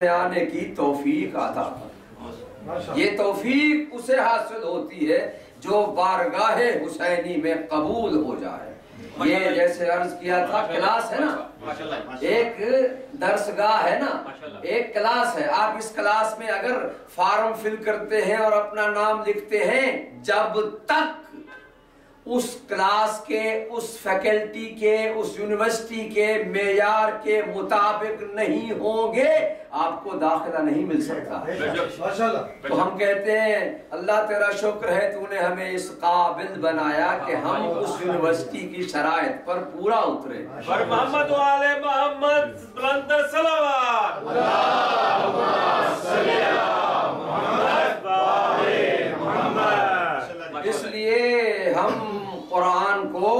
آنے کی توفیق عطا فرما۔ یہ توفیق اسے حاصل ہوتی ہے جو بارگاہ حسینی میں قبول ہو جائے۔ یہ جیسے عرض کیا تھا کلاس ہے نا، ایک درسگاہ ہے نا، ایک کلاس ہے۔ آپ اس کلاس میں اگر فارم فل کرتے ہیں اور اپنا نام لکھتے ہیں، جب تک اس کلاس کے، اس فیکلٹی کے، اس یونیورسٹی کے معیار کے مطابق نہیں ہوں گے، آپ کو داخلہ نہیں مل سکتا۔ تو ہم کہتے ہیں اللہ تیرا شکر ہے تو نے ہمیں اس قابل بنایا کہ ہم اس یونیورسٹی کی شرائط پر پورا اترے۔ اور محمد و آل محمد بلند صلوات، اللہم صلی علی محمد و آل محمد۔ اس لیے ہم قرآن کو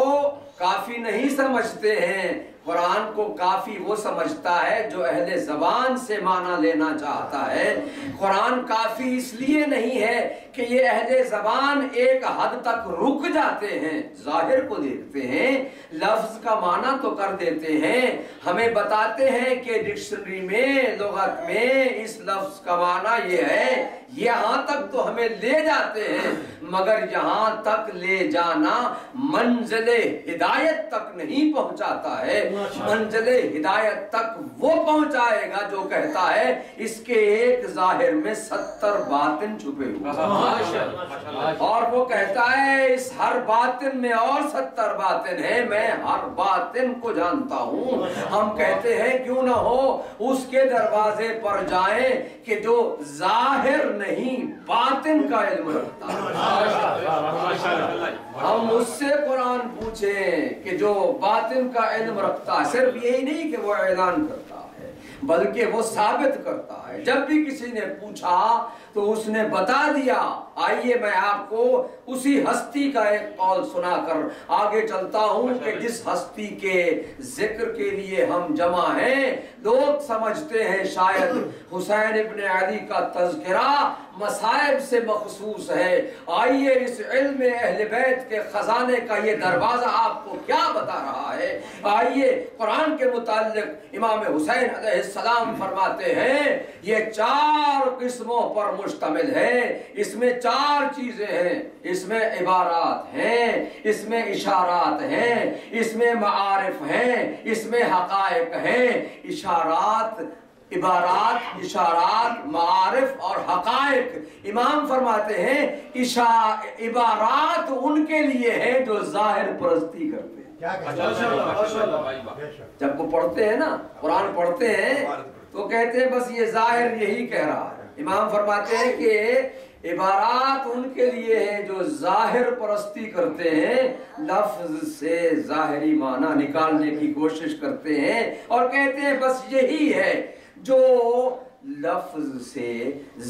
کافی نہیں سمجھتے ہیں، قرآن کو کافی وہ سمجھتا ہے جو اہل زبان سے معنی لینا چاہتا ہے۔ قرآن کافی اس لیے نہیں ہے کہ یہ اہل زبان ایک حد تک رک جاتے ہیں، ظاہر کو دیکھتے ہیں، لفظ کا معنی تو کر دیتے ہیں، ہمیں بتاتے ہیں کہ ڈکشنری میں، لغت میں اس لفظ کا معنی یہ ہے، یہاں تک تو ہمیں لے جاتے ہیں، مگر یہاں تک لے جانا منزل ہدایت تک نہیں پہنچاتا ہے۔ منزل ہدایت تک وہ پہنچائے گا جو کہتا ہے اس کے ایک ظاہر میں 70 باطن چھپے ہوئے، اور وہ کہتا ہے اس ہر باطن میں اور 70 باطن ہے، میں ہر باطن کو جانتا ہوں۔ ہم کہتے ہیں کیوں نہ ہو اس کے دروازے پر جائیں کہ جو ظاہر نہیں باطن کا علم رکھتا ہے، ہم اس سے قرآن پوچھیں کہ جو باطن کا علم رکھتا ہے، صرف یہی نہیں کہ وہ اعلان کرتا ہے بلکہ وہ ثابت کرتا ہے۔ جب بھی کسی نے پوچھا تو اس نے بتا دیا۔ آئیے میں آپ کو اسی ہستی کا ایک قول سنا کر آگے چلتا ہوں کہ جس ہستی کے ذکر کے لیے ہم جمع ہیں، لوگ سمجھتے ہیں شاید حسین ابن علی کا تذکرہ مصائب سے مخصوص ہے۔ آئیے اس علم اہل بیت کے خزانے کا یہ دروازہ آپ کو کیا بتا رہا ہے۔ آئیے قرآن کے متعلق امام حسین علیہ السلام فرماتے ہیں یہ 4 قسموں پر مشتمل ہے، اس میں 4 چیزیں ہیں، اس میں عبارات ہیں، اس میں اشارات ہیں، اس میں معارف ہیں، اس میں حقائق ہیں۔ اشارات، عبارات، اشارات، معارف اور حقائق۔ امام فرماتے ہیں عبارات ان کے لیے ہیں جو ظاہر پرستی کرتے ہیں۔ جب وہ پڑھتے ہیں نا، قرآن پڑھتے ہیں تو کہتے ہیں بس یہ ظاہر یہی کہہ رہا ہے۔ امام فرماتے ہیں کہ عبارات ان کے لیے ہیں جو ظاہر پرستی کرتے ہیں، لفظ سے ظاہری معنی نکالنے کی کوشش کرتے ہیں، اور کہتے ہیں بس یہی ہے جو لفظ سے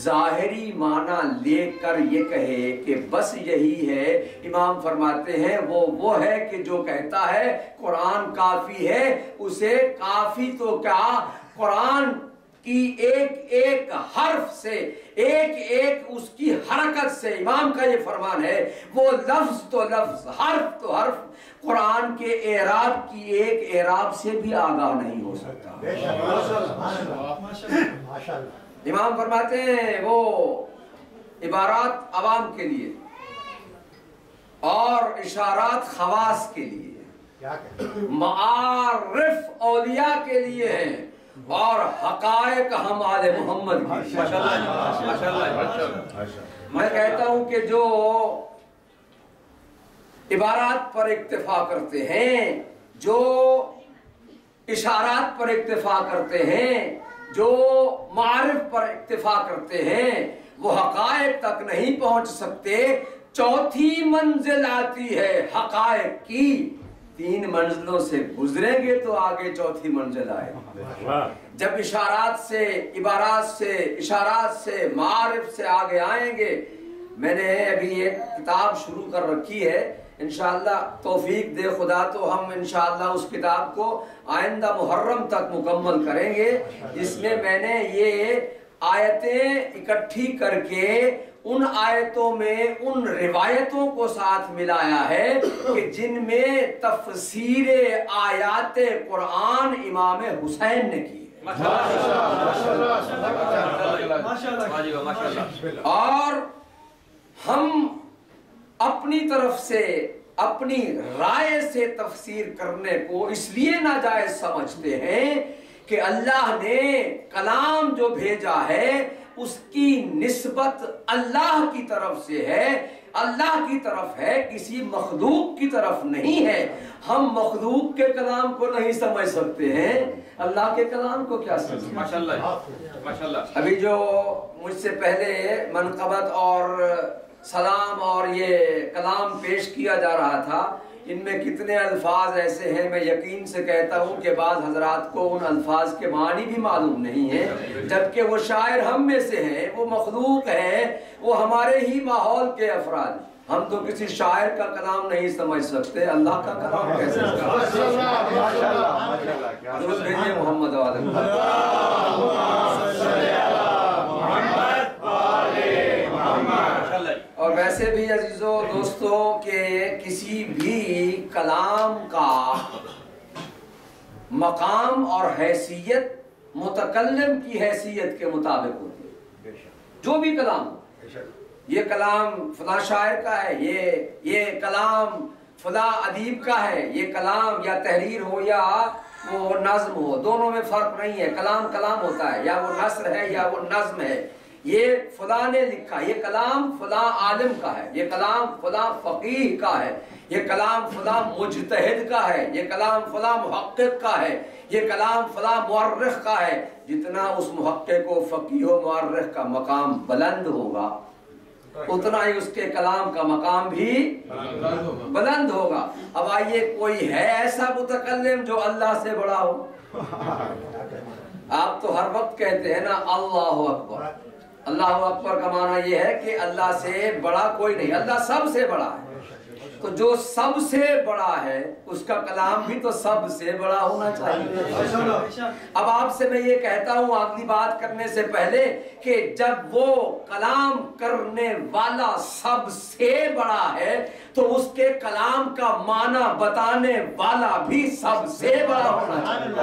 ظاہری معنی لے کر یہ کہے کہ بس یہی ہے۔ امام فرماتے ہیں وہ ہے کہ جو کہتا ہے قرآن کافی ہے، اسے کافی تو کیا، قرآن کی ایک ایک حرف سے، ایک ایک اس کی حرکت سے، امام کا یہ فرمان ہے، وہ لفظ تو لفظ، حرف تو حرف قرآن کے اعراب کی ایک اعراب سے بھی آگاہ نہیں ہو سکتا۔ امام فرماتے ہیں وہ عبارات عوام کے لیے اور اشارات خواص کے لیے، معارف اولیاء کے لیے ہیں، اور حقائق ہم آل محمد کی۔ میں کہتا ہوں کہ جو عبارات پر اکتفا کرتے ہیں، جو اشارات پر اکتفا کرتے ہیں، جو معارف پر اکتفا کرتے ہیں، وہ حقائق تک نہیں پہنچ سکتے۔ 4تھی منزل آتی ہے حقائق کی، 3 منزلوں سے گزریں گے تو آگے 4تھی منزل آئے۔ جب اشارات سے، عبارات سے، اشارات سے، معارف سے آگے آئیں گے۔ میں نے ابھی ایک کتاب شروع کر رکھی ہے، انشاءاللہ توفیق دے خدا تو ہم انشاءاللہ اس کتاب کو آئندہ محرم تک مکمل کریں گے۔ اس میں نے یہ آیتیں اکٹھی کر کے ان آیتوں میں ان روایتوں کو ساتھ ملایا ہے کہ جن میں تفسیر آیات قرآن امام حسین نے کی ہے۔ اور ہم اپنی طرف سے اپنی رائے سے تفسیر کرنے کو اس لیے ناجائز سمجھتے ہیں کہ اللہ نے کلام جو بھیجا ہے اس کی نسبت اللہ کی طرف سے ہے، اللہ کی طرف ہے، کسی مخلوق کی طرف نہیں ہے۔ ہم مخلوق کے کلام کو نہیں سمجھ سکتے ہیں، اللہ کے کلام کو کیا سمجھیں؟ ماشاءاللہ۔ ابھی جو مجھ سے پہلے منقبت اور سلام اور یہ کلام پیش کیا جا رہا تھا، ان میں کتنے الفاظ ایسے ہیں، میں یقین سے کہتا ہوں کہ بعض حضرات کو ان الفاظ کے معنی بھی معلوم نہیں ہے، جبکہ وہ شاعر ہم میں سے ہیں، وہ مخلوق ہیں، وہ ہمارے ہی ماحول کے افراد۔ ہم تو کسی شاعر کا کلام نہیں سمجھ سکتے، اللہ کا کلام کیسے درود بھیجیے محمد اور ویسے بھی عزیزو دوستو کہ کسی بھی کلام کا مقام اور حیثیت متکلم کی حیثیت کے مطابق ہوتی ہے۔ جو بھی کلام ہو، یہ کلام فلاں شاعر کا ہے، یہ کلام فلاں ادیب کا ہے، یہ کلام یا تحریر ہو یا وہ نظم ہو، دونوں میں فرق نہیں ہے، کلام کلام ہوتا ہے، یا وہ نثر ہے یا وہ نظم ہے۔ یہ فلاں نے لکھا، یہ کلام فلاں عالم کا ہے، یہ کلام فلاں فقیہ کا ہے، یہ کلام فلاں مجتہد کا ہے، یہ کلام فلاں محقق کا ہے، یہ کلام فلاں مورخ کا ہے۔ جتنا اس محقق و فقیہ و مورخ کا مقام بلند ہوگا، اتنا ہی اس کے کلام کا مقام بھی بلند ہوگا۔ اب آئیے، کوئی ہے ایسا متکلم جو اللہ سے بڑا ہو؟ آپ تو ہر وقت کہتے ہیں نا اللہ اکبر۔ اللہ اکبر کا معنی یہ ہے کہ اللہ سے بڑا کوئی نہیں، اللہ سب سے بڑا ہے۔ تو جو سب سے بڑا ہے اس کا کلام بھی تو سب سے بڑا ہونا چاہیے۔ اب آپ سے میں یہ کہتا ہوں اگلی بات کرنے سے پہلے کہ جب وہ کلام کرنے والا سب سے بڑا ہے تو اس کے کلام کا معنی بتانے والا بھی سب سے بڑا ہونا چاہیے۔